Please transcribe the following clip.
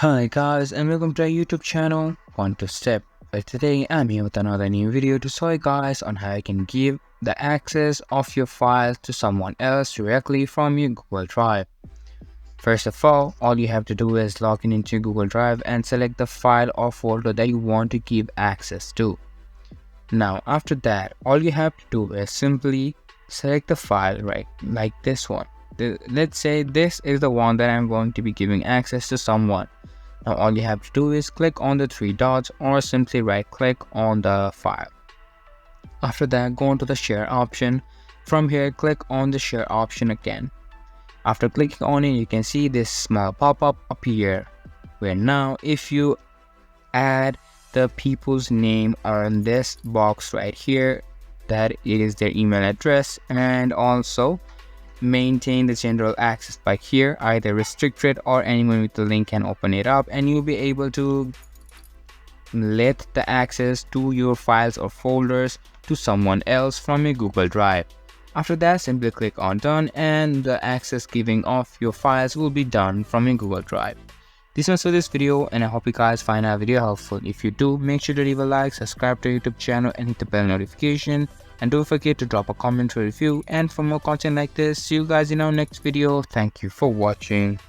Hi guys and welcome to our YouTube channel One to Step. Today I'm here with another new video to show you guys on how you can give the access of your files to someone else directly from your Google Drive. First of all you have to do is log in into Google Drive and select the file or folder that you want to give access to. Now after that, all you have to do is simply select the file right like this one. Let's say this is the one that I'm going to be giving access to someone. Now all you have to do is click on the three dots or simply right click on the file. After that, go into the share option. From here, click on the share option again. After clicking on it, you can see this small pop-up appear, where now if you add the people's name on this box right here, that is their email address, and also maintain the general access by here, either restricted or anyone with the link can open it up, and you'll be able to let the access to your files or folders to someone else from your Google Drive. After that, simply click on done and the access giving of your files will be done from your Google Drive. This was for this video, and I hope you guys find our video helpful. If you do, make sure to leave a like, subscribe to our YouTube channel and hit the bell notification. And don't forget to drop a comment or review. And for more content like this, see you guys in our next video. Thank you for watching.